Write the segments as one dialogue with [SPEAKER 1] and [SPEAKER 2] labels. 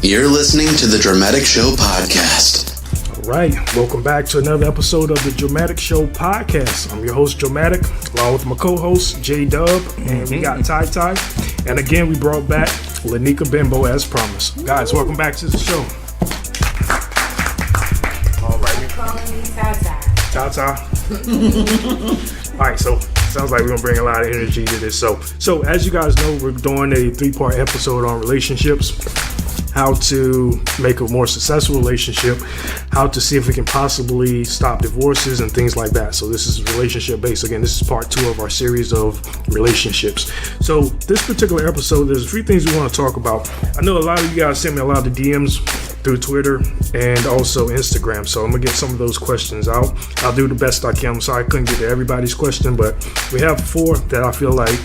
[SPEAKER 1] You're listening to the Droematic Show podcast.
[SPEAKER 2] All right, welcome back to another episode of the Droematic Show podcast. I'm your host, Droematic, along with my co-host, J-Dub, and we got Ty. And again, we brought back Lanika Bimbo as promised. Guys, welcome back to the show. All right.
[SPEAKER 3] Calling me Ty.
[SPEAKER 2] All right, so sounds like we're gonna bring a lot of energy to this. So as you guys know, we're doing a 3-part episode on relationships. How to make a more successful relationship, how to see if we can possibly stop divorces and things like that. So this is relationship based. Again, this is part 2 of our series of relationships. So this particular episode, there's 3 things we want to talk about. I know a lot of you guys sent me a lot of DMs through Twitter and also Instagram. So I'm gonna get some of those questions out. I'll do the best I can. I'm sorry I couldn't get to everybody's question, but we have 4 that I feel like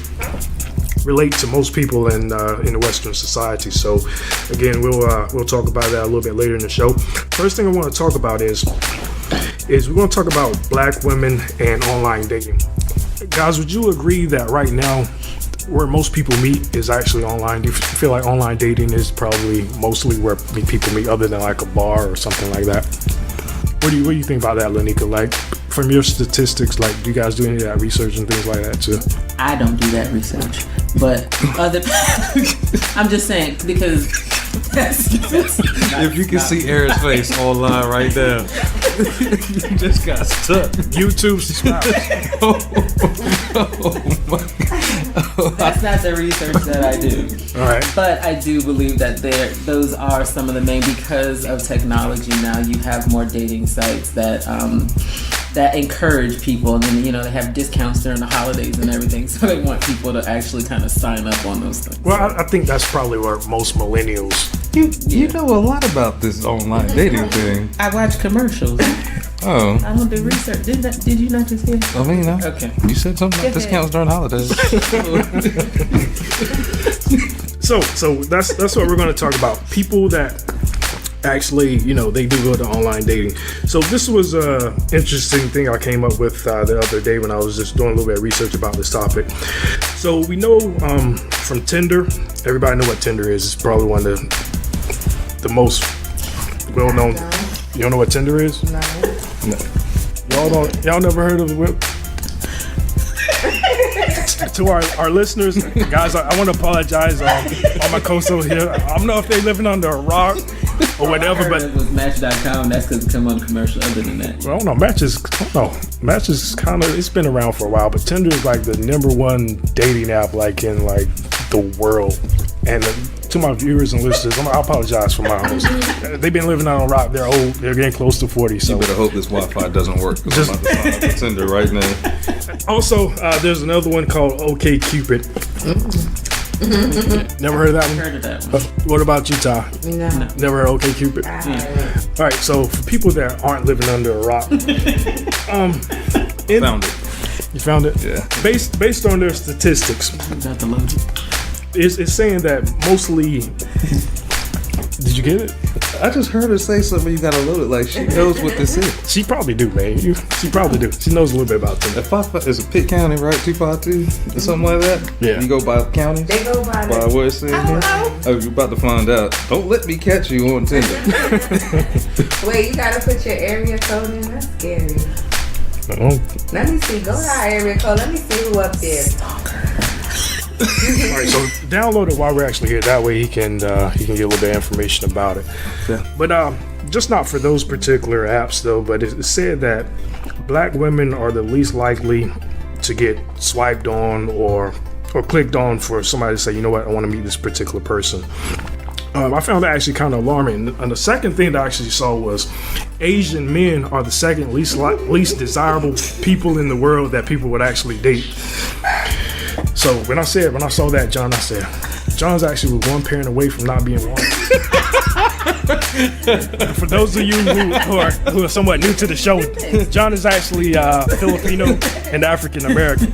[SPEAKER 2] relate to most people in the Western society. So again, we'll talk about that a little bit later in the show. First thing I want to talk about is we're going to talk about black women and online dating. Guys, would you agree that right now where most people meet is actually online? Do you feel like online dating is probably mostly where people meet, other than like a bar or something like that? What do you think about that, Lanika? Like, from your statistics, like, do you guys do any of that research and things like that too?
[SPEAKER 4] I don't do that research, but other I'm just saying, because
[SPEAKER 5] if you can see Aaron's face online right now, you just got stuck.
[SPEAKER 2] YouTube subscribe.
[SPEAKER 4] That's not the research that I do.
[SPEAKER 2] All right.
[SPEAKER 4] But I do believe that those are some of the main, because of technology now, you have more dating sites that encourage people, and then they have discounts during the holidays and everything, so they want people to actually kind of sign up on those things.
[SPEAKER 2] Well, I think that's probably where most millennials.
[SPEAKER 5] You know a lot about this online dating thing.
[SPEAKER 4] I watch commercials.
[SPEAKER 5] Oh.
[SPEAKER 4] I don't do research. Did you not just hear?
[SPEAKER 5] I mean, no.
[SPEAKER 4] Okay.
[SPEAKER 5] You said something about discounts during holidays.
[SPEAKER 2] So that's what we're going to talk about. People that actually, they do go to online dating. So this was a interesting thing I came up with the other day when I was just doing a little bit of research about this topic. So we know from Tinder, everybody know what Tinder is. It's probably one of the most well-known. You don't know what Tinder is?
[SPEAKER 3] No.
[SPEAKER 2] Y'all never heard of it? To our listeners, guys, I want to apologize on my co-host here. I don't know if they living under a rock or whatever, but
[SPEAKER 4] it was Match.com. That's because it come on commercial. Other than that,
[SPEAKER 2] well, I don't know. Match is kind of, it's been around for a while, but Tinder is like the number 1 dating app like in like the world. And to my viewers and listeners, I apologize for my host. They've been living on a rock. They're old. They're getting close to 40. So
[SPEAKER 5] you better hope this Wi-Fi doesn't work. I'm about to find out Tinder right now.
[SPEAKER 2] Also, there's another one called OkCupid. Never heard of that one?
[SPEAKER 4] heard of that one.
[SPEAKER 2] What about you, Ty?
[SPEAKER 3] No.
[SPEAKER 2] Never heard of OkCupid? All right, so for people that aren't living under a rock,
[SPEAKER 5] Found it.
[SPEAKER 2] You found it?
[SPEAKER 5] Yeah.
[SPEAKER 2] Based on their statistics,
[SPEAKER 4] Got the logic.
[SPEAKER 2] it's saying that mostly. Did you get it?
[SPEAKER 5] I just heard her say something. You gotta load it. Like, she knows what this is.
[SPEAKER 2] She probably do, man. She probably do. She knows a little bit about Tinder.
[SPEAKER 5] It's a Pitt County, right? 252 or something like that.
[SPEAKER 2] Yeah.
[SPEAKER 5] You go by counties.
[SPEAKER 3] They go by
[SPEAKER 5] By what it's saying here. Oh, you're about to find out. Don't let me catch you on Tinder.
[SPEAKER 3] Wait, you gotta put your area code in? That's scary. Let me see. Go to our area code. Let me see who up there.
[SPEAKER 2] All right, so download it while we're actually here. That way he can get a little bit of information about it.
[SPEAKER 5] Yeah.
[SPEAKER 2] But just not for those particular apps though. But it said that black women are the least likely to get swiped on or clicked on for somebody to say, you know what, I want to meet this particular person. I found that actually kind of alarming. And the second thing that I actually saw was Asian men are the second least desirable people in the world that people would actually date. So when I saw that, John, I said, John's actually was one parent away from not being one. For those of you who are somewhat new to the show, John is actually Filipino and African American.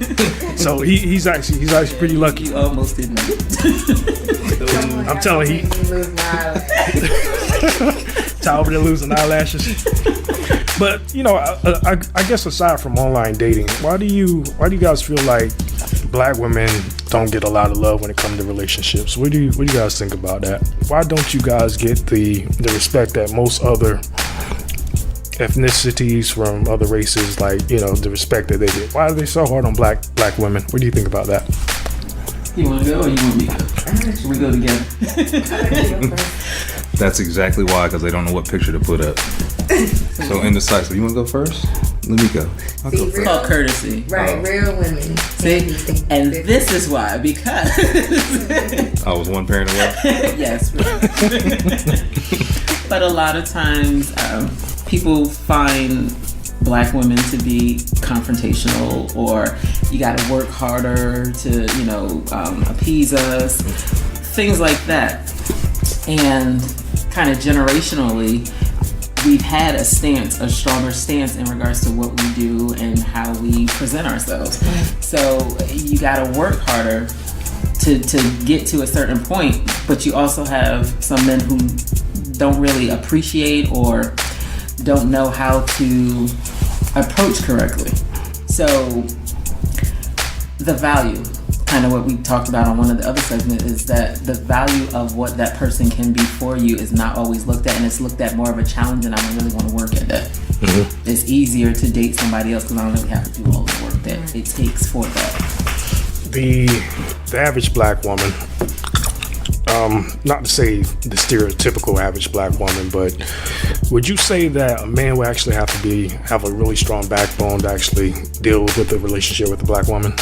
[SPEAKER 2] So he's actually pretty lucky.
[SPEAKER 4] You almost didn't.
[SPEAKER 2] I'm telling you, Ty over there losing eyelashes. But I guess aside from online dating, why do you guys feel like black women don't get a lot of love when it comes to relationships. What do you guys think about that? Why don't you guys get the respect that most other ethnicities from other races, like, you know, the respect that they get? Why are they so hard on black women? What do you think about that?
[SPEAKER 4] You want to go or you want me to go? We go together.
[SPEAKER 5] That's exactly why, because they don't know what picture to put up. So in the site, so you want to go first? Let me go. I'll go first.
[SPEAKER 4] It's called courtesy.
[SPEAKER 3] Right, real women.
[SPEAKER 4] See? And this is why, because
[SPEAKER 5] I was one parent away.
[SPEAKER 4] yes. But a lot of times, people find black women to be confrontational, or you got to work harder to, you know, appease us, things like that. And kind of generationally, we've had a stronger stance in regards to what we do and how we present ourselves. So you got to work harder to get to a certain point, but you also have some men who don't really appreciate or don't know how to approach correctly. So the value, kind of what we talked about on one of the other segments, is that the value of what that person can be for you is not always looked at, and it's looked at more of a challenge, and I don't really want to work at that. Mm-hmm. It's easier to date somebody else because I don't really have to do all the work that it takes for that.
[SPEAKER 2] The average black woman, not to say the stereotypical average black woman, but would you say that a man would actually have a really strong backbone to actually deal with the relationship with a black woman?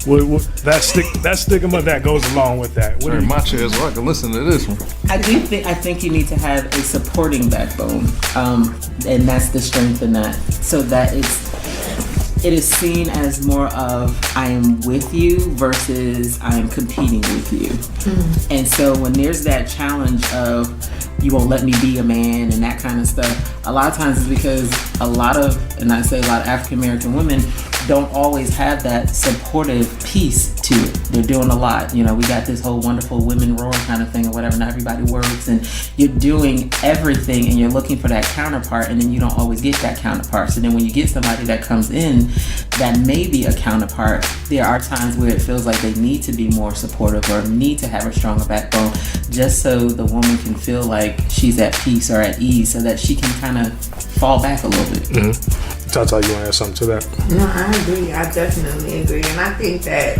[SPEAKER 2] That stigma that goes along with that.
[SPEAKER 5] Turn my chair so I can listen to this one.
[SPEAKER 4] I think you need to have a supporting backbone, and that's the strength in that, so that it is seen as more of I am with you versus I am competing with you. Mm-hmm. And so when there's that challenge of you won't let me be a man and that kind of stuff, a lot of times it's because a lot of African American women don't always have that supportive piece to it. They're doing a lot. You know, we got this whole wonderful women roar kind of thing or whatever, not everybody works, and you're doing everything and you're looking for that counterpart, and then you don't always get that counterpart. So then when you get somebody that comes in that may be a counterpart, there are times where it feels like they need to be more supportive or need to have a stronger backbone, just so the woman can feel like she's at peace or at ease, so that she can kind of fall back a little bit.
[SPEAKER 2] Mm-hmm. Tata, you want to add something to that?
[SPEAKER 3] No, I agree. I definitely agree. And I think that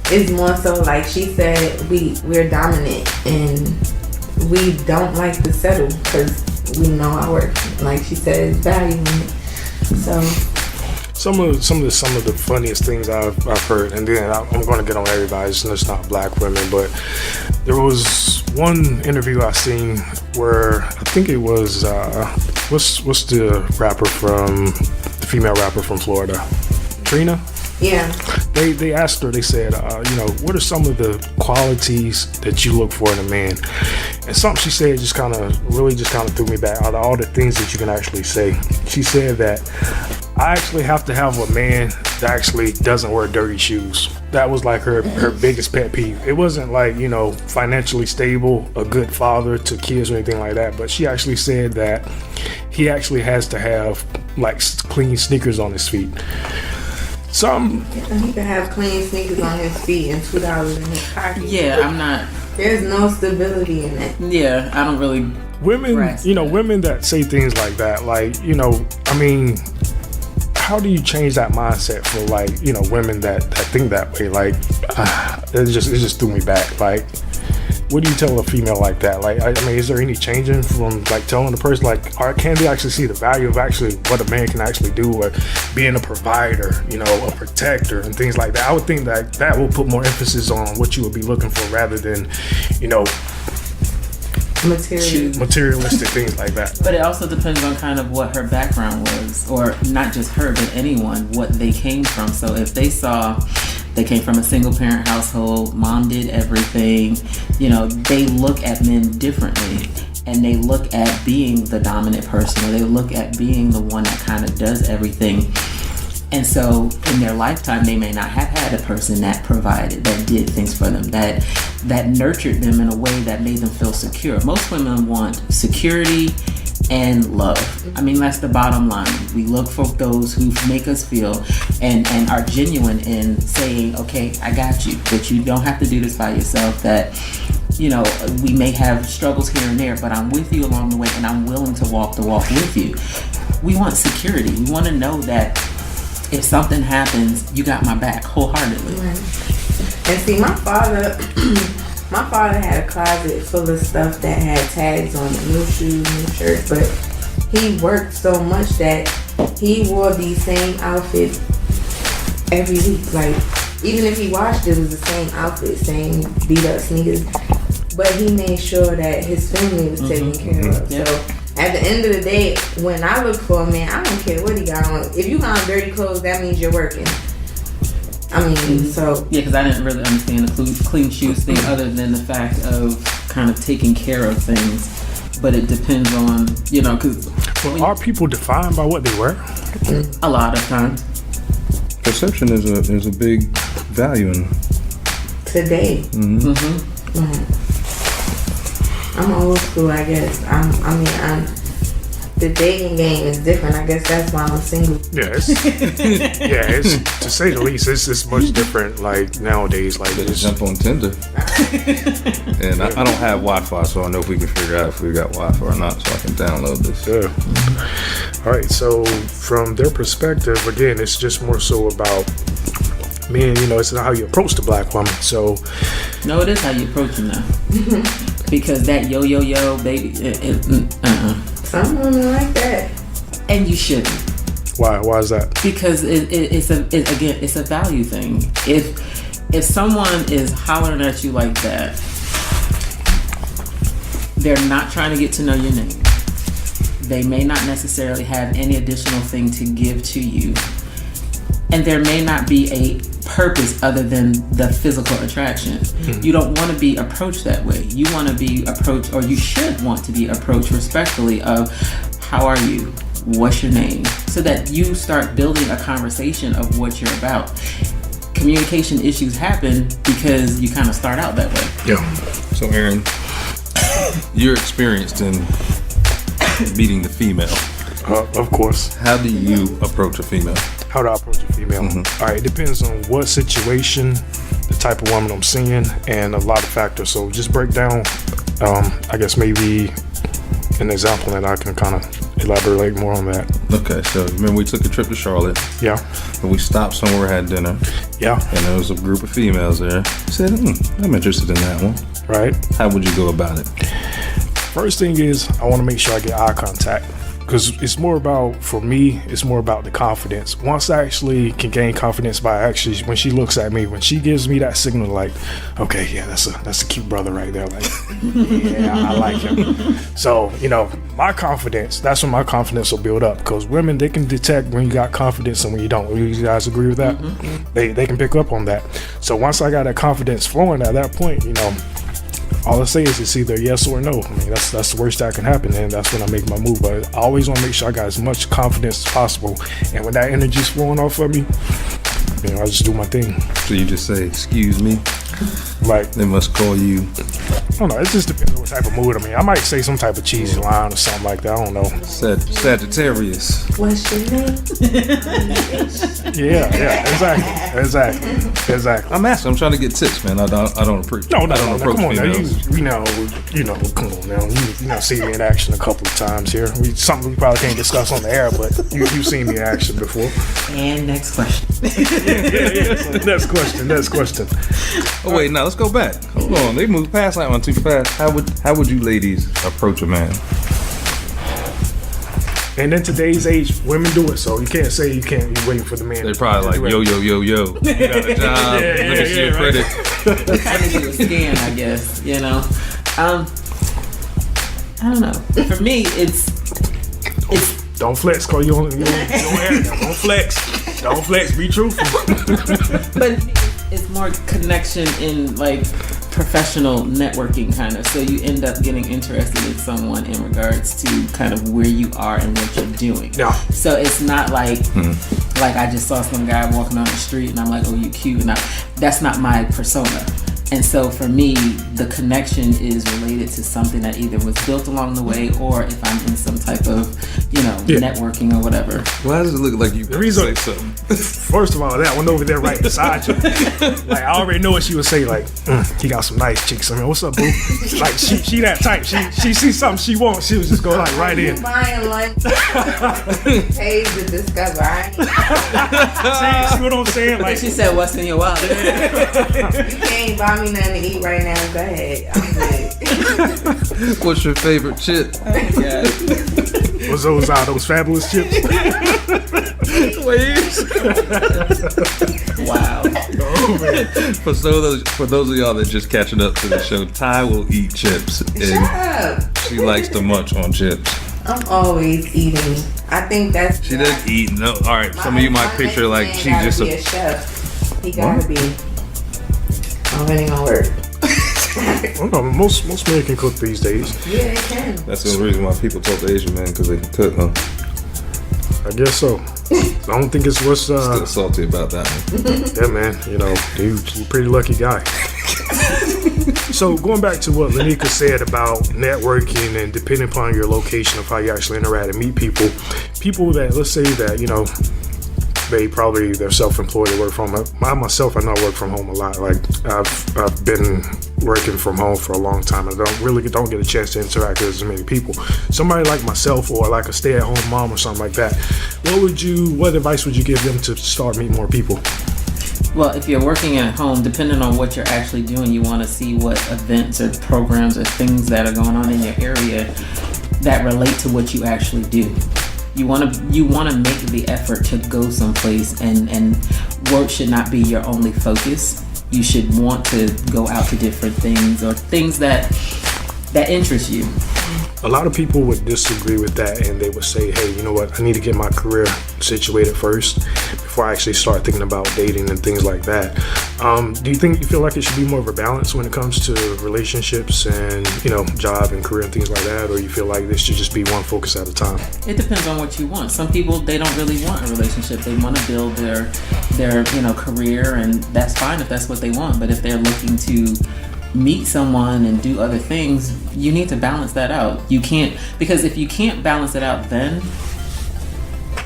[SPEAKER 3] it's more so like she said, we're dominant and we don't like to settle because we know our work. Like she said, it's value in it. So
[SPEAKER 2] some of the funniest things I've heard, and then I'm going to get on everybody. It's not black women, but there was one interview I seen where I think it was what's the female rapper from Florida, Trina.
[SPEAKER 3] Yeah.
[SPEAKER 2] They asked her. They said, what are some of the qualities that you look for in a man? And something she said just kind of threw me back. Out of all the things that you can actually say, she said that I actually have to have a man that actually doesn't wear dirty shoes. That was like her biggest pet peeve. It wasn't like, financially stable, a good father to kids or anything like that. But she actually said that he actually has to have like clean sneakers on his feet.
[SPEAKER 3] He can have clean sneakers on his feet and $2 in his pocket.
[SPEAKER 4] Yeah,
[SPEAKER 3] there's no stability in it.
[SPEAKER 4] Yeah, I don't really.
[SPEAKER 2] Women that say things like that, how do you change that mindset for women that think that way? It just threw me back. What do you tell a female like that? Is there any changing from telling the person can they actually see the value of actually what a man can actually do, or being a provider, a protector and things like that? I would think that will put more emphasis on what you would be looking for rather than, materialistic things like that.
[SPEAKER 4] But it also depends on kind of what her background was, or not just her, but anyone, what they came from. So if they saw they came from a single parent household, mom did everything, they look at men differently, and they look at being the dominant person, or they look at being the one that kind of does everything. And so in their lifetime, they may not have had a person that provided, that did things for them, that nurtured them in a way that made them feel secure. Most women want security and love. I mean, that's the bottom line. We look for those who make us feel and are genuine in saying, okay, I got you, but you don't have to do this by yourself. That, you know, we may have struggles here and there, but I'm with you along the way, and I'm willing to walk the walk with you. We want security. We want to know that if something happens, you got my back wholeheartedly.
[SPEAKER 3] Right. And see, my father had a closet full of stuff that had tags on it, new shoes, new shirts, but he worked so much that he wore the same outfit every week. Like, even if he washed it, was the same outfit, same beat up sneakers. But he made sure that his family was taken care of.
[SPEAKER 4] Yep.
[SPEAKER 3] So at the end of the day, when I look for a man, I don't care what he got on. If you got on dirty clothes, that means you're working. I mean, so... Yeah,
[SPEAKER 4] because I didn't really understand the clean shoes thing other than the fact of kind of taking care of things. But it depends on, you know, because...
[SPEAKER 2] Well, are people defined by what they wear?
[SPEAKER 4] A lot of times.
[SPEAKER 5] Perception is a big value in
[SPEAKER 3] today. I'm old school, I guess. The dating game is different. I guess that's why I'm single.
[SPEAKER 2] Yeah, it's to say the least, it's much different. Like nowadays, like
[SPEAKER 5] Just jump on Tinder. And I don't have Wi-Fi, so I know if we can figure out if we got Wi-Fi or not, so I can download this.
[SPEAKER 2] Yeah. All right. So from their perspective, again, it's just more so about men. You know, it's not how you approach the black woman. So
[SPEAKER 4] no, it is how you approach them now. Because that yo baby,
[SPEAKER 3] Some women like that,
[SPEAKER 4] and you shouldn't.
[SPEAKER 2] Why is that?
[SPEAKER 4] Because it's a value thing. If someone is hollering at you like that, they're not trying to get to know your name. They may not necessarily have any additional thing to give to you, and there may not be a purpose other than the physical attraction. You don't want to be approached that way. You want to be approached, or you should want to be approached respectfully of, how are you? What's your name? So that you start building a conversation of what you're about. Communication issues happen because you kind of start out that way.
[SPEAKER 2] Yeah.
[SPEAKER 5] So Aaron, you're experienced in meeting the female.
[SPEAKER 2] Of course.
[SPEAKER 5] How do you approach a female?
[SPEAKER 2] How do I approach a female? All right, it depends on what situation, the type of woman I'm seeing, and a lot of factors. So just break down, I guess maybe an example that I can kind of elaborate more on that.
[SPEAKER 5] Okay, so remember we took a trip to Charlotte.
[SPEAKER 2] Yeah.
[SPEAKER 5] And we stopped somewhere, had dinner.
[SPEAKER 2] Yeah.
[SPEAKER 5] And there was a group of females there. I said, I'm interested in that one.
[SPEAKER 2] Right.
[SPEAKER 5] How would you go about it?
[SPEAKER 2] First thing is, I want to make sure I get eye contact. Because it's more about, for me, it's more about the confidence. Once I actually can gain confidence by actually, when she looks at me, when she gives me that signal, like, okay, yeah, that's a cute brother right there. Like, yeah, I like him. So, you know, my confidence, that's when my confidence will build up. Because women, they can detect when you got confidence and when you don't. You guys agree with that? They can pick up on that. So once I got that confidence flowing at that point, you know, all I say is it's either yes or no. I mean, that's the worst that can happen, and that's when I make my move. But I always want to make sure I got as much confidence as possible. And when that energy's flowing off of me, you know, I just do my thing.
[SPEAKER 5] So you just say, excuse me?
[SPEAKER 2] Like,
[SPEAKER 5] They must call you.
[SPEAKER 2] I don't know. It just depends on what type of mood I'm in. I might say some type of cheesy line or something like that. I don't know.
[SPEAKER 5] Sagittarius.
[SPEAKER 3] what's your name?
[SPEAKER 2] Yeah, exactly.
[SPEAKER 5] I'm asking. I'm trying to get tips, man. I don't approach.
[SPEAKER 2] No,
[SPEAKER 5] I don't approach
[SPEAKER 2] come on now.
[SPEAKER 5] females.
[SPEAKER 2] You know, come on now. You know, seen me in action a couple of times here. Something we probably can't discuss on the air, but you've seen me in action before.
[SPEAKER 4] And next question.
[SPEAKER 2] Next question.
[SPEAKER 5] Oh wait, now let's go back. Hold on, they moved past that one too fast. How would you ladies approach a man?
[SPEAKER 2] And in today's age, women do it, so you can't say you can't. You're waiting for the man.
[SPEAKER 5] They're probably like, yo. You got a job. Let me see your credit.
[SPEAKER 4] Let me do a scan, I guess. You know, I don't know. For me, it's.
[SPEAKER 2] Don't flex, cause you don't air. Don't flex. Don't flex. Be truthful.
[SPEAKER 4] But it's more connection in like professional networking kind of. So you end up getting interested in someone in regards to kind of where you are and what you're doing.
[SPEAKER 2] Yeah.
[SPEAKER 4] So it's not like like I just saw some guy walking on the street and I'm like, oh, you cute. That's not my persona. And so for me, the connection is related to something that either was built along the way, or if I'm in some type of, networking or whatever.
[SPEAKER 5] Why does it look like you
[SPEAKER 2] The reason,
[SPEAKER 5] say something?
[SPEAKER 2] first of all, that one over there right beside you, like I already know what she would say. Like, he got some nice chicks. I mean, what's up, boo? Like she that type. She sees something she wants. She would just go like right in.
[SPEAKER 3] Buying lunch, pays to discover.
[SPEAKER 2] See what I'm saying? Like
[SPEAKER 4] She said, "What's in your wallet?"
[SPEAKER 3] You can't buy me nothing to eat right now. Go ahead, I'm good.
[SPEAKER 5] What's your favorite chip?
[SPEAKER 4] Yeah.
[SPEAKER 2] what's those fabulous chips?
[SPEAKER 4] Wow.
[SPEAKER 2] Oh man.
[SPEAKER 5] For those of y'all that just catching up to the show, Ty will eat chips,
[SPEAKER 3] Shut
[SPEAKER 5] and
[SPEAKER 3] up.
[SPEAKER 5] she likes to munch on chips.
[SPEAKER 3] I'm always eating. I think that's.
[SPEAKER 5] She doesn't eat. No, all right. Some of you might picture like
[SPEAKER 3] she
[SPEAKER 5] she's just
[SPEAKER 3] be a chef. He gotta be. Oh, it ain't gonna work.
[SPEAKER 2] I don't know, most men can cook these days.
[SPEAKER 3] Yeah, they can.
[SPEAKER 5] That's the only reason why people talk to Asian men, because they can cook, huh?
[SPEAKER 2] I guess so. I don't think it's what's
[SPEAKER 5] Still salty about that one.
[SPEAKER 2] yeah, man. You're a pretty lucky guy. So going back to what Lanika said about networking and depending upon your location of how you actually interact and meet people that, let's say that, they're self-employed or work from home. I myself, I know I work from home a lot. Like I've been working from home for a long time. I don't get a chance to interact with as many people. Somebody like myself or like a stay-at-home mom or something like that, what advice would you give them to start meeting more people?
[SPEAKER 4] Well, if you're working at home, depending on what you're actually doing, you want to see what events or programs or things that are going on in your area that relate to what you actually do. You want to make the effort to go someplace, and work should not be your only focus. You should want to go out to different things or things that interest you.
[SPEAKER 2] A lot of people would disagree with that, and they would say, hey, you know what, I need to get my career situated first before I actually start thinking about dating and things like that. Do you feel like it should be more of a balance when it comes to relationships and, job and career and things like that, or you feel like this should just be one focus at a time?
[SPEAKER 4] It depends on what you want. Some people, they don't really want a relationship. They want to build their career, and that's fine if that's what they want. But if they're looking to meet someone and do other things, you need to balance that out. You can't, because if you can't balance it out, then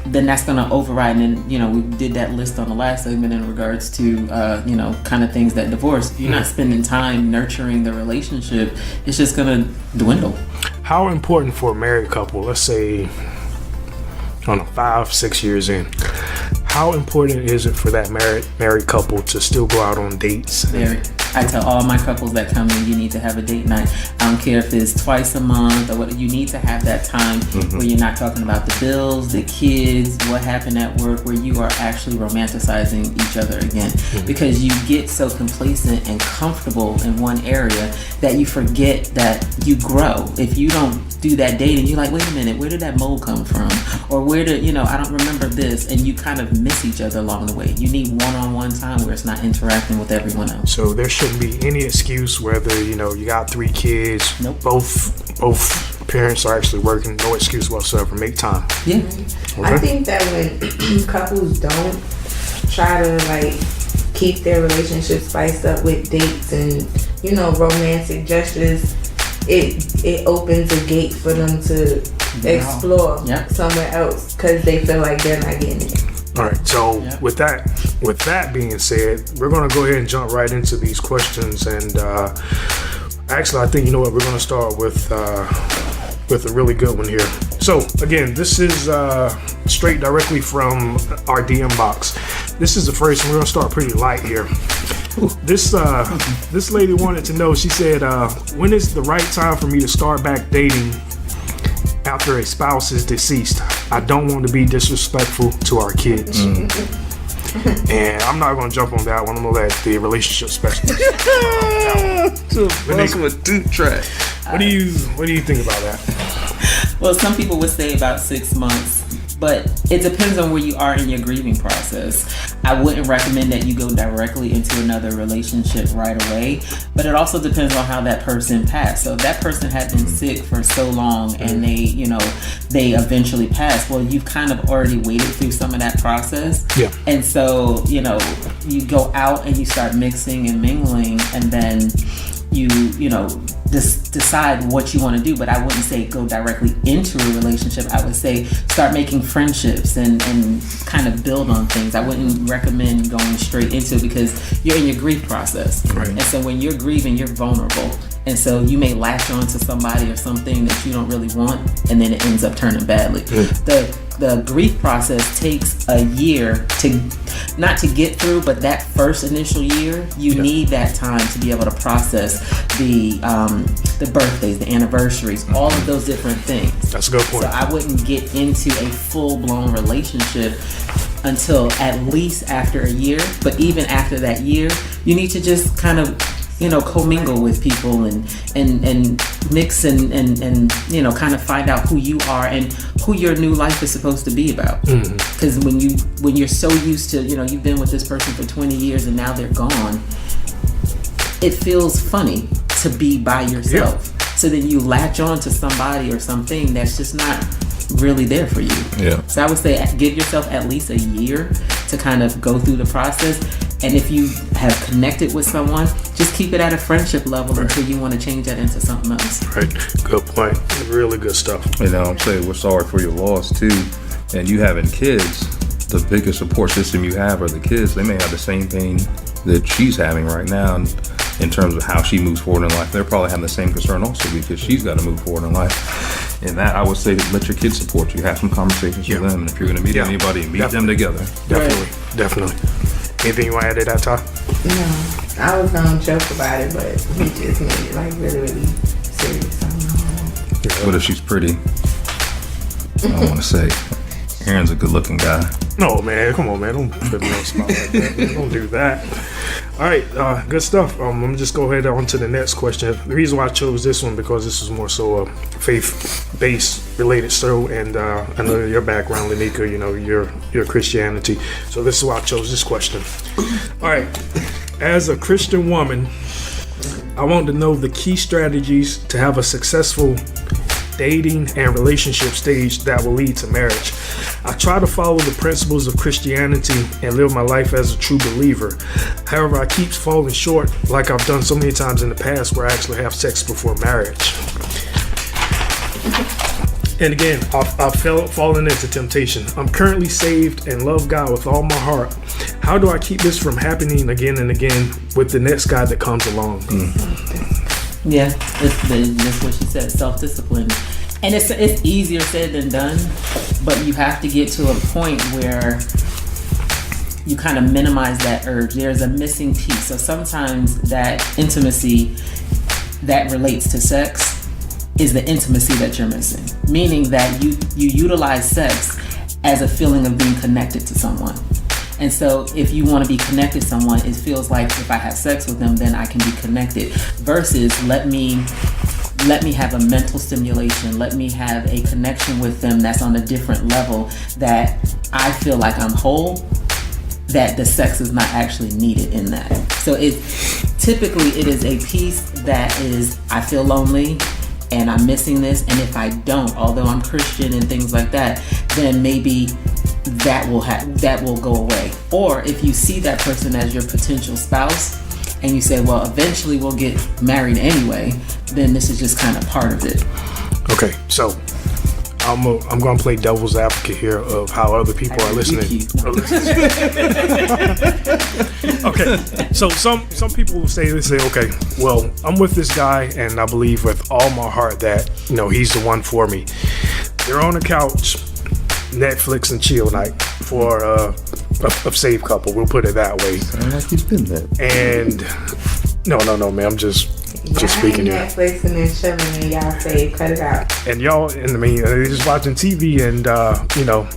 [SPEAKER 4] that's going to override. And we did that list on the last segment in regards to kind of things that divorce. If you're not spending time nurturing the relationship, it's just going to dwindle.
[SPEAKER 2] How important for a married couple, let's say, 5-6 years in, how important is it for that married couple to still go out on dates?
[SPEAKER 4] I tell all my couples that come in, you need to have a date night. I don't care if it's twice a month or what. You need to have that time where you're not talking about the bills, the kids, what happened at work, where you are actually romanticizing each other again. Because you get so complacent and comfortable in one area that you forget that you grow. If you don't do that dating, you're like, wait a minute, where did that mole come from? Or where did, I don't remember this. And you kind of miss each other along the way. You need one-on-one time where it's not interacting with everyone else.
[SPEAKER 2] So there shouldn't be any excuse whether, you got 3 kids,
[SPEAKER 4] Nope.
[SPEAKER 2] both parents are actually working, no excuse whatsoever. Make time.
[SPEAKER 4] Yeah.
[SPEAKER 2] Okay.
[SPEAKER 3] I think that when couples don't try to keep their relationship spiced up with dates and romantic gestures, it opens a gate for them to explore somewhere else because they feel like they're not getting it.
[SPEAKER 2] All right, so with that being said, we're going to go ahead and jump right into these questions. And actually, I think, we're going to start with a really good one here. So again, this is straight directly from our DM box. This is the first one. We're going to start pretty light here. This lady wanted to know, she said, when is the right time for me to start back dating after a spouse is deceased? I don't want to be disrespectful to our kids. And I'm not going to jump on that one. I'm going to let the relationship specialist.
[SPEAKER 5] With 2 track.
[SPEAKER 2] What do you think about that?
[SPEAKER 4] Well, some people would say about 6 months, but it depends on where you are in your grieving process. I wouldn't recommend that you go directly into another relationship right away, but it also depends on how that person passed. So if that person had been sick for so long and they eventually passed, well, you've kind of already waited through some of that process.
[SPEAKER 2] Yeah.
[SPEAKER 4] And so, you go out and you start mixing and mingling, and then you know, decide what you want to do. But I wouldn't say go directly into a relationship. I would say start making friendships and kind of build on things. I wouldn't recommend going straight into it because you're in your grief process. Right. And so when you're grieving, you're vulnerable. And so you may latch on to somebody or something that you don't really want, and then it ends up turning badly. The grief process takes a year to, not to get through, but that first initial year, you need that time to be able to process the birthdays, the anniversaries, all of those different things.
[SPEAKER 2] That's a good point.
[SPEAKER 4] So I wouldn't get into a full-blown relationship until at least after a year. But even after that year, you need to just kind of, you know, commingle with people and mix and you know, kind of find out who you are and who your new life is supposed to be about. Because when you're so used to, you know, you've been with this person for 20 years and now they're gone, it feels funny to be by yourself. So then you latch on to somebody or something that's just not really there for you. So I would say give yourself at least a year to kind of go through the process. And if you have connected with someone, just keep it at a friendship level until you want to change that into something else.
[SPEAKER 2] Right. Good point. Really good stuff.
[SPEAKER 5] You know, I'm saying we're sorry for your loss too. And you having kids, the biggest support system you have are the kids. They may have the same thing that she's having right now in terms of how she moves forward in life. They're probably having the same concern also because she's got to move forward in life. In that, I would say let your kids support you. Have some conversations with them. And if you're going to meet anybody, meet them together.
[SPEAKER 2] Definitely. Anything you want to add to that, Ty?
[SPEAKER 3] No, I was gonna joke about it, but he just made it like really, really serious.
[SPEAKER 5] What if she's pretty? I don't want to say. Aaron's a good-looking guy.
[SPEAKER 2] No, man. Come on, man. Don't put me on the spot like that. Don't do that. All right. Good stuff. Let me just go ahead on to the next question. The reason why I chose this one because this is more so a faith-based related show, and I know your background, Lanika, you know, your Christianity. So this is why I chose this question. All right. As a Christian woman, I want to know the key strategies to have a successful dating and relationship stage that will lead to marriage. I try to follow the principles of Christianity and live my life as a true believer. However, I keep falling short like I've done so many times in the past where I actually have sex before marriage. And again, I've fallen into temptation. I'm currently saved and love God with all my heart. How do I keep this from happening again and again with the next guy that comes along?
[SPEAKER 4] Yeah, that's what she said, self-discipline. And it's easier said than done, but you have to get to a point where you kind of minimize that urge. There's a missing piece. So sometimes that intimacy that relates to sex is the intimacy that you're missing. Meaning that you utilize sex as a feeling of being connected to someone. And so if you want to be connected to someone, it feels like if I have sex with them, then I can be connected. Versus let me have a mental stimulation. Let me have a connection with them that's on a different level that I feel like I'm whole, that the sex is not actually needed in that. So it is a piece that is, I feel lonely and I'm missing this. And if I don't, although I'm Christian and things like that, then maybe that will go away. Or if you see that person as your potential spouse and you say, well, eventually we'll get married anyway, then this is just kind of part of it.
[SPEAKER 2] Okay, so I'm going to play devil's advocate here of how other people are listening. Okay, so some people will say, okay, well, I'm with this guy and I believe with all my heart that, you know, he's the one for me. They're on the couch, Netflix and chill night for a saved couple. We'll put it that way.
[SPEAKER 5] Sound like he's been there.
[SPEAKER 2] And no, man. I'm just speaking here.
[SPEAKER 3] Netflix and then chilling and y'all say cut it out.
[SPEAKER 2] And y'all, they're just watching TV and you know,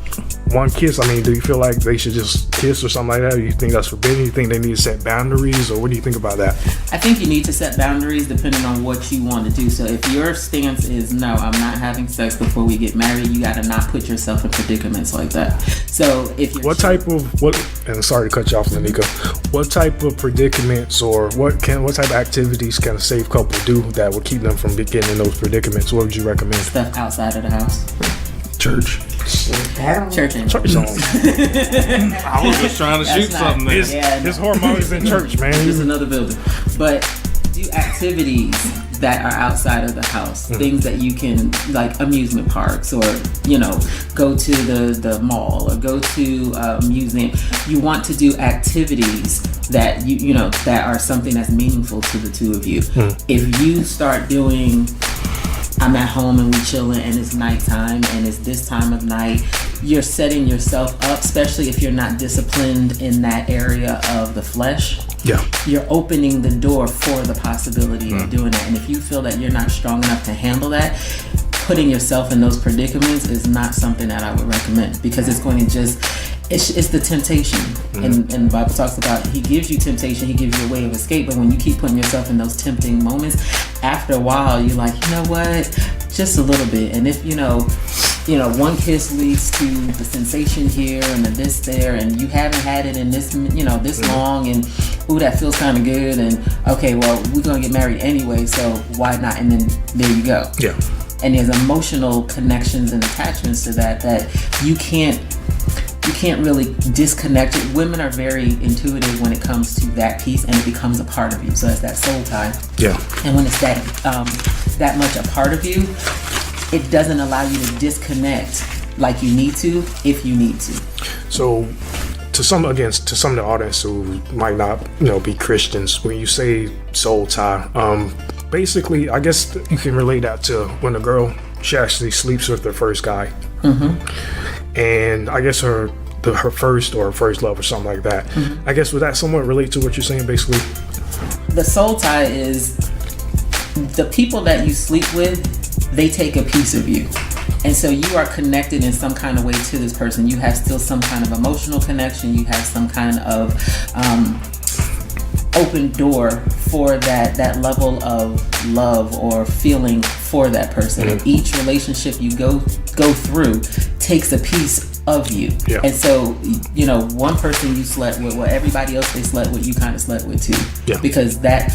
[SPEAKER 2] one kiss. I mean, do you feel like they should just kiss or something like that? Or you think that's forbidden? You think they need to set boundaries, or what do you think about that?
[SPEAKER 4] I think you need to set boundaries depending on what you want to do. So if your stance is no, I'm not having sex before we get married, you got to not put yourself in predicaments like that. So if you're and sorry to cut you off, Lanika, what type of predicaments or what type of activities can a safe couple do that will keep them from getting in those predicaments? What would you recommend? Stuff outside of the house.
[SPEAKER 2] Church.
[SPEAKER 4] Church and
[SPEAKER 2] Church song.
[SPEAKER 5] I was just trying to shoot something there.
[SPEAKER 2] His hormones in church, man.
[SPEAKER 4] Just another building. But do activities that are outside of the house, things that you can, like amusement parks, or go to the mall, or go to a museum. You want to do activities that that are something that's meaningful to the two of you. If you start doing, I'm at home and we chilling and it's nighttime and it's this time of night, you're setting yourself up, especially if you're not disciplined in that area of the flesh.
[SPEAKER 2] Yeah.
[SPEAKER 4] You're opening the door for the possibility of doing that. And if you feel that you're not strong enough to handle that, putting yourself in those predicaments is not something that I would recommend, because it's going to just, it's the temptation. And the Bible talks about, he gives you temptation, he gives you a way of escape. But when you keep putting yourself in those tempting moments, after a while, you're like, you know what, just a little bit. And if, one kiss leads to the sensation here and the this there, and you haven't had it in this, this long, and ooh, that feels kind of good, and okay, well, we're gonna get married anyway, so why not? And then there you go.
[SPEAKER 2] Yeah.
[SPEAKER 4] And there's emotional connections and attachments to that you can't really disconnect it. Women are very intuitive when it comes to that piece, and it becomes a part of you. So it's that soul tie.
[SPEAKER 2] Yeah.
[SPEAKER 4] And when it's that much a part of you, it doesn't allow you to disconnect like you need to, if you need to.
[SPEAKER 2] So to some of the audience who might not be Christians, when you say soul tie, basically I guess you can relate that to when a girl, she actually sleeps with her first guy, and I guess her first love or something like that. I guess would that somewhat relate to what you're saying? Basically,
[SPEAKER 4] the soul tie is the people that you sleep with, they take a piece of you. And so you are connected in some kind of way to this person. You have still some kind of emotional connection. You have some kind of open door for that level of love or feeling for that person. And each relationship you go through takes a piece of you.
[SPEAKER 2] Yeah.
[SPEAKER 4] And so, one person you slept with, well, everybody else they slept with, you kind of slept with too.
[SPEAKER 2] Yeah.
[SPEAKER 4] Because that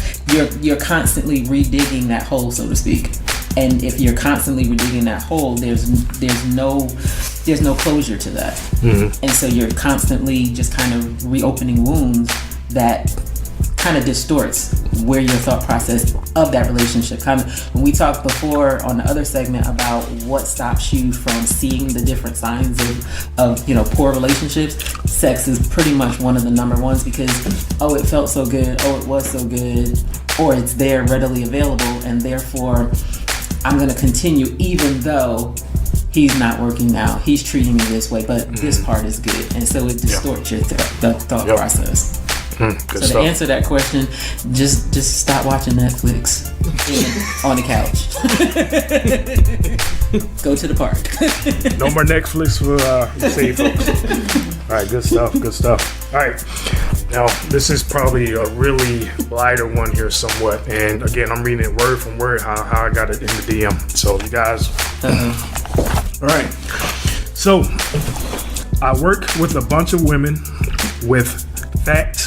[SPEAKER 4] you're constantly redigging that hole, so to speak. And if you're constantly redigging that hole, there's no closure to that. And so you're constantly just kind of reopening wounds that kind of distorts where your thought process of that relationship. Kind of when we talked before on the other segment about what stops you from seeing the different signs of poor relationships, sex is pretty much one of the number ones, because it felt so good, it was so good, or it's there readily available, and therefore I'm going to continue even though he's not working out, he's treating me this way, but this part is good. And so it distorts your thought process. So
[SPEAKER 2] stuff.
[SPEAKER 4] to answer that question, just stop watching Netflix on the couch. Go to the park.
[SPEAKER 2] No more Netflix for the save folks. All right, good stuff. All right, now this is probably a really lighter one here somewhat, and again, I'm reading it word from word how I got it in the DM. So you guys, all right. So I work with a bunch of women with fat,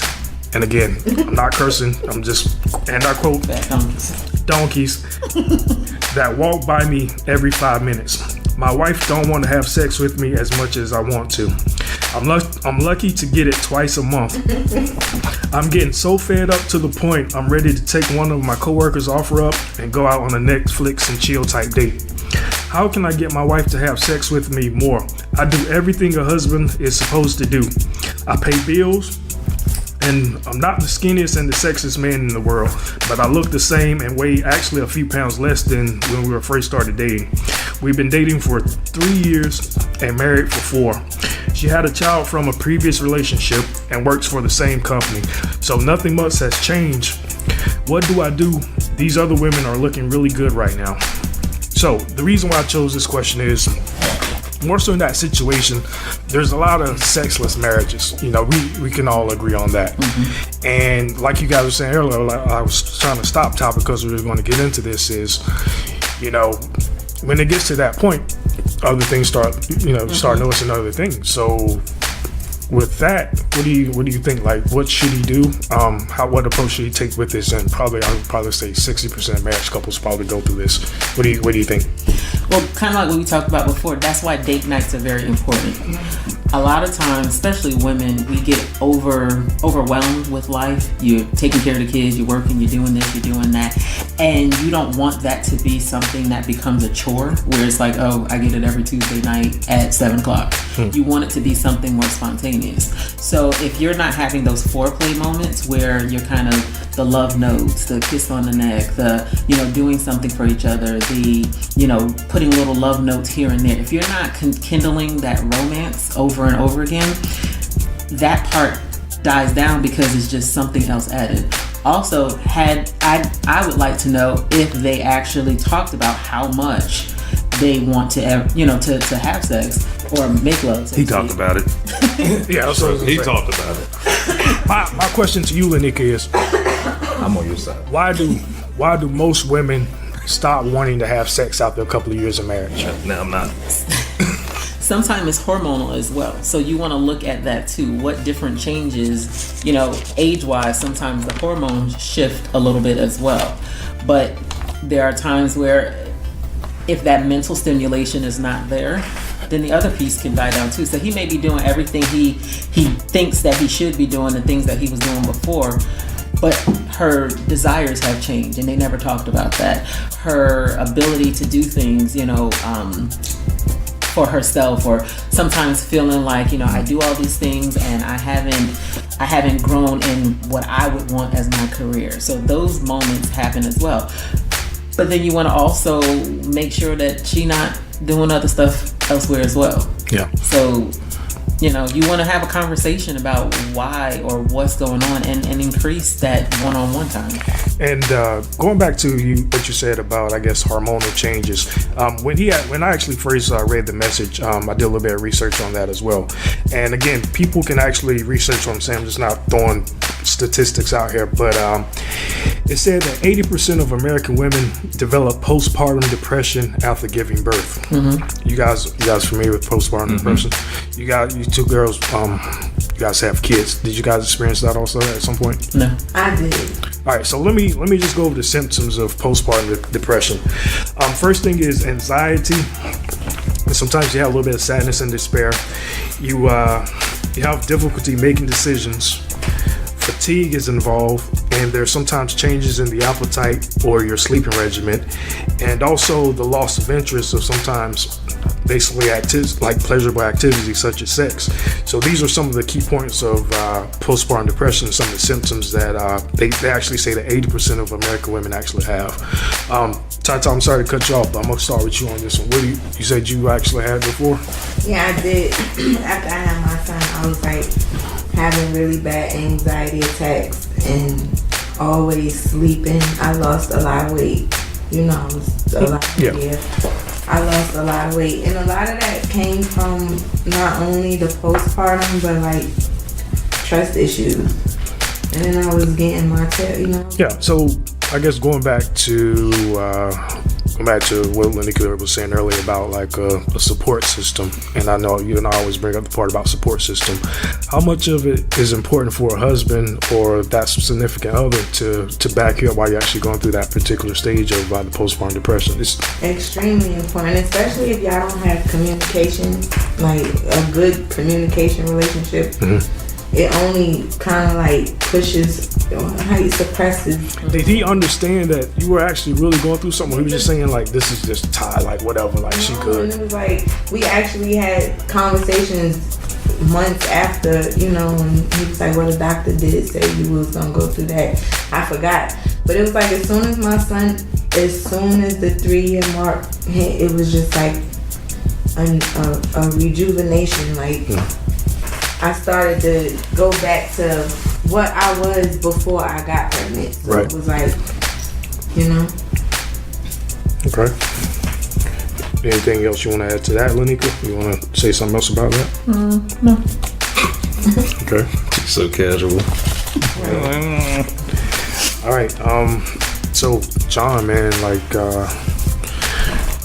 [SPEAKER 2] and again, I'm not cursing, I'm just, and I quote, donkeys that walk by me every 5 minutes. My wife don't want to have sex with me as much as I want to. I'm lucky to get it twice a month. I'm getting so fed up to the point I'm ready to take one of my coworkers off her up and go out on a Netflix and chill type date. How can I get my wife to have sex with me more? I do everything a husband is supposed to do. I pay bills, and I'm not the skinniest and the sexiest man in the world, but I look the same and weigh actually a few pounds less than when we first started dating. We've been dating for 3 years and married for 4. She had a child from a previous relationship and works for the same company, so nothing much has changed. What do I do? These other women are looking really good right now. So the reason why I chose this question is more so in that situation, there's a lot of sexless marriages. We can all agree on that. And like you guys were saying earlier, like I was trying to stop topic because we were going to get into this is, when it gets to that point, other things start noticing other things. So with that, what do you think? Like, what should he do? What approach should he take with this? And I would probably say 60% of marriage couples probably go through this. What do you think?
[SPEAKER 4] Well, kind of like what we talked about before, that's why date nights are very important. A lot of times, especially women, we get overwhelmed with life. You're taking care of the kids, you're working, you're doing this, you're doing that, and you don't want that to be something that becomes a chore where it's like, oh, I get it every Tuesday night at 7 o'clock. You want it to be something more spontaneous. So if you're not having those foreplay moments where you're kind of the love notes, the kiss on the neck, the, doing something for each other, the, putting little love notes here and there, if you're not kindling that romance over and over again, that part dies down because it's just something else added. Also, I would like to know if they actually talked about how much they want to have sex or make love.
[SPEAKER 5] He talked about it.
[SPEAKER 2] Yeah,
[SPEAKER 5] he talked about it.
[SPEAKER 2] My question to you, Lanika, is
[SPEAKER 5] I'm on your side.
[SPEAKER 2] Why do most women stop wanting to have sex after a couple of years of marriage?
[SPEAKER 5] No, I'm not.
[SPEAKER 4] Sometimes it's hormonal as well. So you want to look at that too. What different changes, age-wise, sometimes the hormones shift a little bit as well. But there are times where if that mental stimulation is not there, then the other piece can die down too. So he may be doing everything he thinks that he should be doing, the things that he was doing before, but her desires have changed and they never talked about that. Her ability to do things, for herself, or sometimes feeling like, I do all these things and I haven't grown in what I would want as my career. So those moments happen as well. But then you want to also make sure that she not doing other stuff elsewhere as well.
[SPEAKER 2] Yeah.
[SPEAKER 4] So, you want to have a conversation about why or what's going on and increase that one-on-one time.
[SPEAKER 2] And going back to what you said about, I guess, hormonal changes. When I actually first read the message, I did a little bit of research on that as well. And again, people can actually research what I'm saying. I'm just not throwing statistics out here, but it said that 80% of American women develop postpartum depression after giving birth. Mm-hmm. You guys familiar with postpartum depression? You two girls, you guys have kids. Did you guys experience that also at some point?
[SPEAKER 4] No,
[SPEAKER 3] I did.
[SPEAKER 2] All right, so let me just go over the symptoms of postpartum depression. First thing is anxiety. And sometimes you have a little bit of sadness and despair. You have difficulty making decisions. Fatigue is involved, and there's sometimes changes in the appetite or your sleeping regimen, and also the loss of interest of sometimes basically activities like pleasurable activities such as sex. So these are some of the key points of postpartum depression, some of the symptoms that they actually say that 80% of American women actually have. Tata, I'm sorry to cut you off, but I'm gonna start with you on this one. What you said you actually had before?
[SPEAKER 3] Yeah, I did. After I had my son, I was like having really bad anxiety attacks and always sleeping. I lost a lot of weight. I was a lot. Yeah. I lost a lot of weight, and a lot of that came from not only the postpartum, but like trust issues. And then I was getting my
[SPEAKER 2] Yeah. So I guess going back to what Lanika was saying earlier about like a support system, and I know you and I always bring up the part about support system. How much of it is important for a husband or that significant other to back you up while you're actually going through that particular stage of the postpartum depression? It's
[SPEAKER 3] extremely important, especially if y'all don't have communication, like a good communication relationship. Mm-hmm. It only kind of like pushes, how you suppresses.
[SPEAKER 2] Did he understand that you were actually really going through something? He was just saying like, this is just Ty, like whatever, like she could.
[SPEAKER 3] And it was like, we actually had conversations months after, and he was like, well, the doctor did say you was going to go through that. I forgot. But it was like, as soon as the 3-year mark hit, it was just like a rejuvenation, like... I started to go back to what I was before I got pregnant. So
[SPEAKER 2] right.
[SPEAKER 3] It was like,
[SPEAKER 2] Okay. Anything else you want to add to that, Lanika? You want to say something else about that?
[SPEAKER 4] No.
[SPEAKER 2] Okay.
[SPEAKER 5] So casual.
[SPEAKER 2] All right. So John, man, like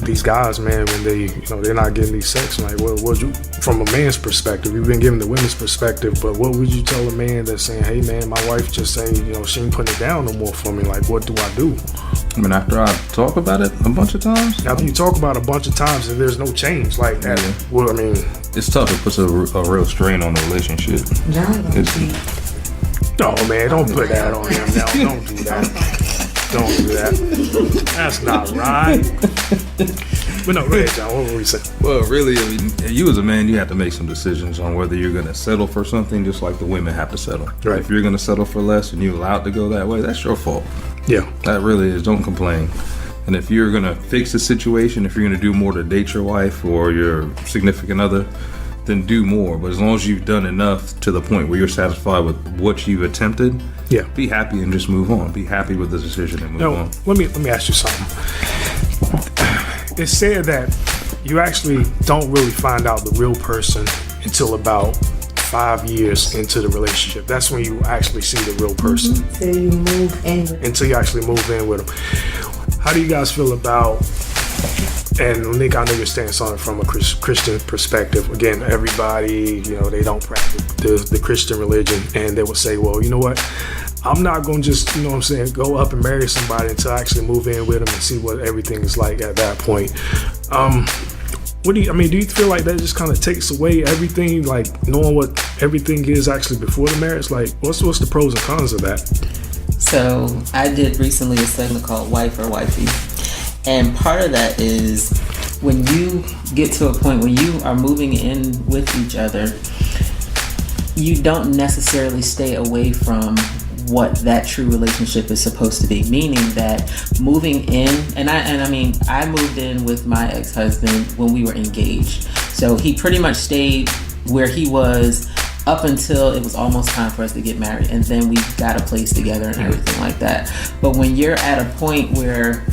[SPEAKER 2] these guys, man, when they're not getting these sex, like, what would you, from a man's perspective, you've been given the women's perspective, but what would you tell a man that's saying, hey man, my wife just saying, she ain't putting it down no more for me, like, what do I do?
[SPEAKER 5] I mean, after I talk about it a bunch of times?
[SPEAKER 2] After you talk about it a bunch of times and there's no change, like that, well, I mean,
[SPEAKER 5] it's tough. It puts a real strain on the relationship.
[SPEAKER 2] No, man, don't put that on him now. Don't do that. Don't do that. That's not right. But no, go ahead, John. What were we saying?
[SPEAKER 5] Well, really, I mean, you as a man, you have to make some decisions on whether you're going to settle for something, just like the women have to settle.
[SPEAKER 2] Right.
[SPEAKER 5] If you're going to settle for less and you're allowed to go that way, that's your fault.
[SPEAKER 2] Yeah.
[SPEAKER 5] That really is. Don't complain. And if you're going to fix the situation, if you're going to do more to date your wife or your significant other, then do more. But as long as you've done enough to the point where you're satisfied with what you've attempted, be happy and just move on. Be happy with the decision and move on.
[SPEAKER 2] Let me ask you something. It's said that you actually don't really find out the real person until about 5 years into the relationship. That's when you actually see the real person.
[SPEAKER 3] Until you move in with them.
[SPEAKER 2] Until you actually move in with them. How do you guys feel about, and Nick, I know your stance on it from a Christian perspective. Again, everybody, they don't practice the Christian religion, and they will say, well, you know what? I'm not going to just, go up and marry somebody until I actually move in with them and see what everything is like at that point. Do you feel like that just kind of takes away everything, like knowing what everything is actually before the marriage? Like, what's the pros and cons of that?
[SPEAKER 4] So I did recently a segment called Wife or Wifey. And part of that is when you get to a point when you are moving in with each other, you don't necessarily stay away from what that true relationship is supposed to be. Meaning that moving in, I moved in with my ex-husband when we were engaged. So he pretty much stayed where he was up until it was almost time for us to get married. And then we got a place together and everything like that. But when you're at a point where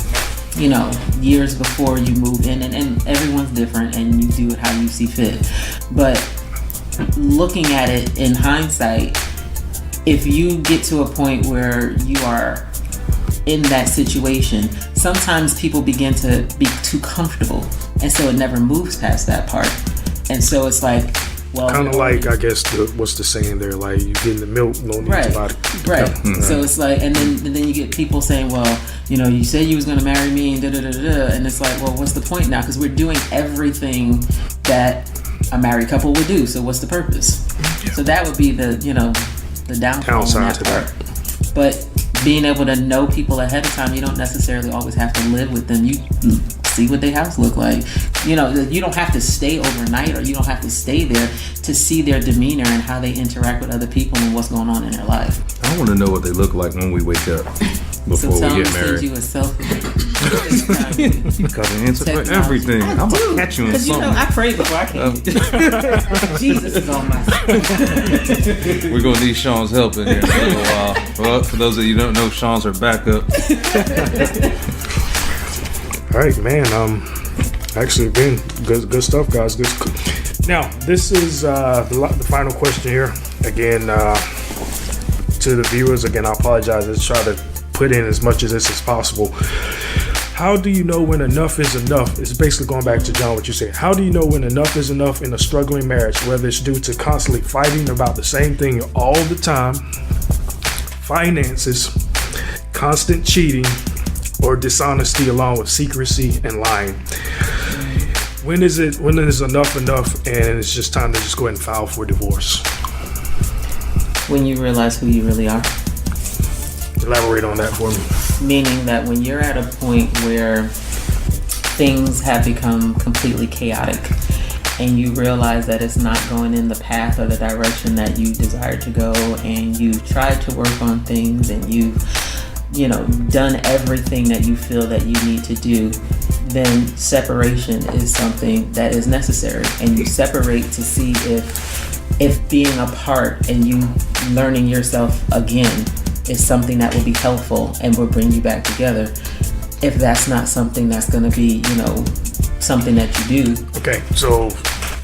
[SPEAKER 4] years before you move in, and everyone's different and you do it how you see fit. But looking at it in hindsight, if you get to a point where you are in that situation, sometimes people begin to be too comfortable. And so it never moves past that part. And so it's like, well,
[SPEAKER 2] kind of like, I guess, what's the saying there? Like, you get in the milk, no need to buy it.
[SPEAKER 4] Right. Mm-hmm. So it's like, and then you get people saying, well, you said you was going to marry me, and da-da-da-da-da. And it's like, well, what's the point now? Because we're doing everything that a married couple would do. So what's the purpose? Yeah. So that would be the downfall on that part. But being able to know people ahead of time, you don't necessarily always have to live with them. You see what their house look like. You don't have to stay overnight, or you don't have to stay there to see their demeanor and how they interact with other people and what's going on in their life.
[SPEAKER 5] I want to know what they look like when we wake up before we get married.
[SPEAKER 4] Send you a selfie.
[SPEAKER 5] Got an answer for everything. I'm gonna catch you in something.
[SPEAKER 4] I prayed before I came. Jesus is on my side.
[SPEAKER 5] We're gonna need Sean's help in here for a little while. Well, for those of you who don't know, Sean's her backup.
[SPEAKER 2] All right, man. Actually, been good stuff, guys. Good. Now, this is the final question here. Again, to the viewers. Again, I apologize. Let's try to put in as much of this as possible. How do you know when enough is enough? It's basically going back to John, what you said. How do you know when enough is enough in a struggling marriage, whether it's due to constantly fighting about the same thing all the time, finances, constant cheating, or dishonesty along with secrecy and lying? When is enough and it's just time to just go ahead and file for divorce?
[SPEAKER 4] When you realize who you really are.
[SPEAKER 2] Elaborate on that for me.
[SPEAKER 4] Meaning that when you're at a point where things have become completely chaotic and you realize that it's not going in the path or the direction that you desire to go, and you've tried to work on things and you've done everything that you feel that you need to do, then separation is something that is necessary. And you separate to see if being apart and you learning yourself again is something that will be helpful and will bring you back together. If that's not something that's going to be, something that you do.
[SPEAKER 2] Okay, so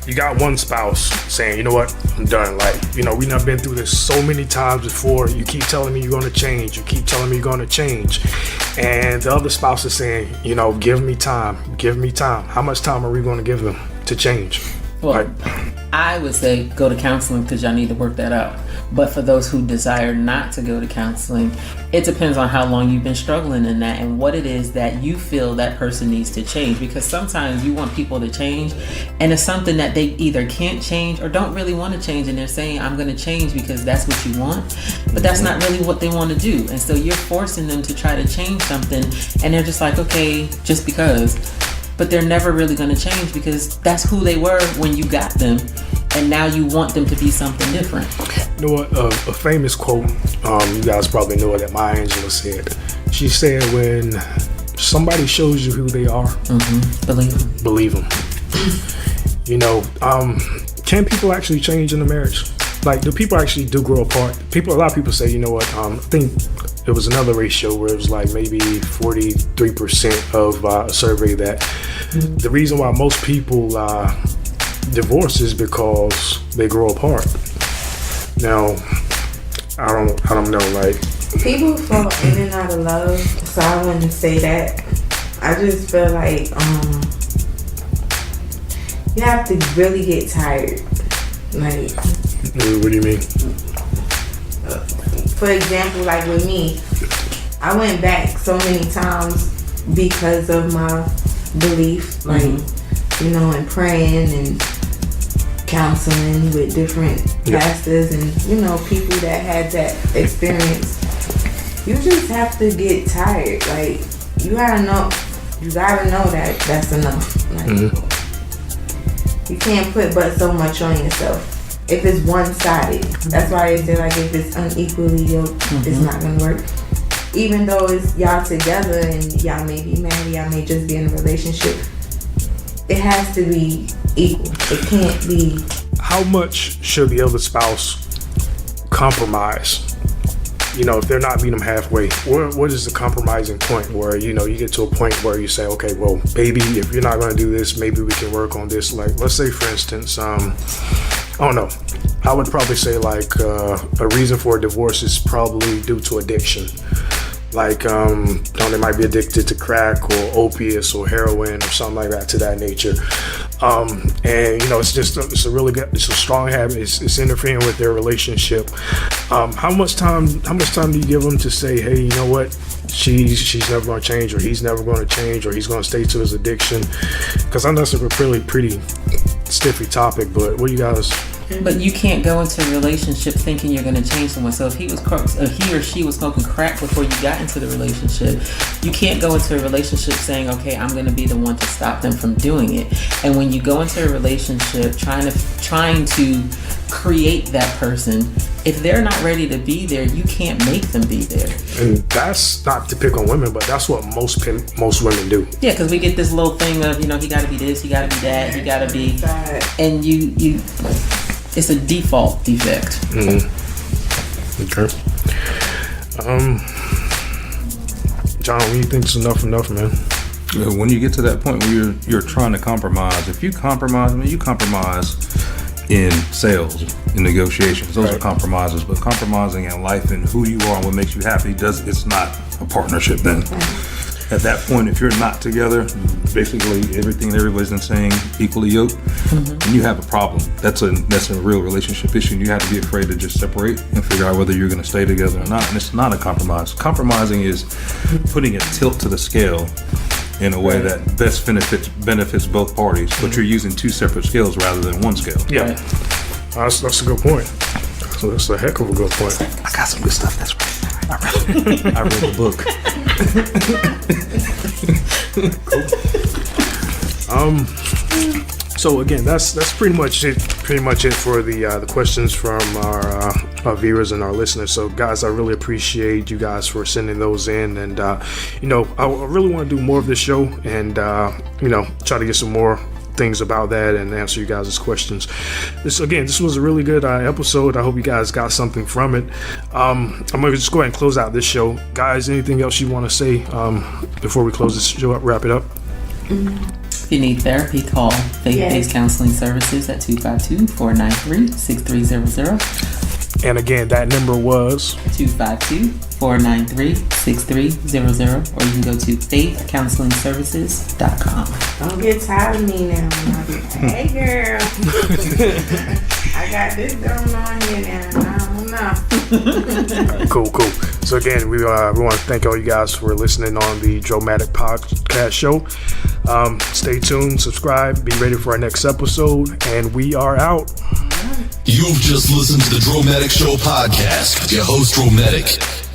[SPEAKER 2] you got one spouse saying, you know what, I'm done. Like, you know, we've been through this so many times before. You keep telling me you're going to change. You keep telling me you're going to change. And the other spouse is saying, you know, give me time. Give me time. How much time are we going to give them to change?
[SPEAKER 4] Well,
[SPEAKER 2] Like,
[SPEAKER 4] I would say go to counseling because y'all need to work that out. But for those who desire not to go to counseling, it depends on how long you've been struggling in that and what it is that you feel that person needs to change. Because sometimes you want people to change and it's something that they either can't change or don't really want to change, and they're saying, I'm going to change because that's what you want. But that's not really what they want to do. And so you're forcing them to try to change something, and they're just like, okay, just because. But they're never really going to change because that's who they were when you got them, and now you want them to be something different.
[SPEAKER 2] you know what? A famous quote, you guys probably know it, that Maya Angelou said. She said, when somebody shows you who they are, believe them. You know, can people actually change in a marriage? Like, do people actually do grow apart? A lot of people say, you know what, I think it was another ratio where it was like maybe 43% of a survey that the reason why most people divorce is because they grow apart. Now, I don't know, like,
[SPEAKER 3] people fall in and out of love, so I wouldn't say that. I just feel like you have to really get tired. Like,
[SPEAKER 2] what do you mean?
[SPEAKER 3] For example, like with me, I went back so many times because of my belief, like, you know, and praying and counseling with different pastors and, you know, people that had that experience. You just have to get tired. Like, you gotta know that that's enough. Like, you can't put but so much on yourself. If it's one-sided, that's why they say, like, if it's unequally yoked, it's not gonna work. Even though it's y'all together and y'all may be married, y'all may just be in a relationship, it has to be equal. It can't be.
[SPEAKER 2] How much should the other spouse compromise? You know, if they're not meeting them halfway, what is the compromising point where, you know, you get to a point where you say, okay, well, baby, if you're not going to do this, maybe we can work on this. Like, let's say, for instance, I don't know. I would probably say, like, a reason for a divorce is probably due to addiction. Like, you know, they might be addicted to crack or opiates or heroin or something like that, to that nature. And, you know, it's a strong habit. It's interfering with their relationship. How much time do you give them to say, hey, you know what? She's never going to change, or he's never going to change, or he's going to stay to his addiction? Because I know it's a pretty stiffy topic, but what do you guys?
[SPEAKER 4] But you can't go into a relationship thinking you're going to change someone. So if he or she was smoking crack before you got into the relationship, you can't go into a relationship saying, okay, I'm going to be the one to stop them from doing it. And when you go into a relationship trying to create that person, if they're not ready to be there, you can't make them be there.
[SPEAKER 2] And that's not to pick on women, but that's what most women do.
[SPEAKER 4] Yeah, because we get this little thing of, you know, he got to be this, he got to be that, he got to be, and you. It's a default defect.
[SPEAKER 2] Okay. John, when you think it's enough, man?
[SPEAKER 5] When you get to that point where you're trying to compromise, if you compromise, you compromise in sales, in negotiations. Those are compromises. But compromising in life and who you are and what makes you happy, it's not a partnership then. At that point, if you're not together, basically everything everybody's been saying, equally yoked, and you have a problem. That's a real relationship issue, and you have to be afraid to just separate and figure out whether you're going to stay together or not. And it's not a compromise. Compromising is putting a tilt to the scale in a way that best benefits both parties, but you're using two separate scales rather than one scale.
[SPEAKER 2] Yeah, that's a good point. So that's a heck of a good point.
[SPEAKER 5] I got some good stuff. That's right. I read the book.
[SPEAKER 2] So again, that's pretty much it for the questions from our viewers and our listeners. So guys, I really appreciate you guys for sending those in, and you know, I really want to do more of this show, and you know, try to get some more things about that and answer you guys' questions. This was a really good episode. I hope you guys got something from it. I'm gonna just go ahead and close out this show. Guys, anything else you want to say before we close this show up, wrap it up?
[SPEAKER 4] If you need therapy, call Faith-Based Counseling Services at 252-493-6300.
[SPEAKER 2] And again, that number was
[SPEAKER 4] 252-493-6300, or you can go to faithcounselingservices.com.
[SPEAKER 3] Don't get tired of me now. Hey, girl. I got this going on here now. I don't know.
[SPEAKER 2] Cool. So again, we want to thank all you guys for listening on the Droematic podcast show. Stay tuned, subscribe, be ready for our next episode, and we are out.
[SPEAKER 1] You've just listened to the Droematic Show podcast with your host, Droematic.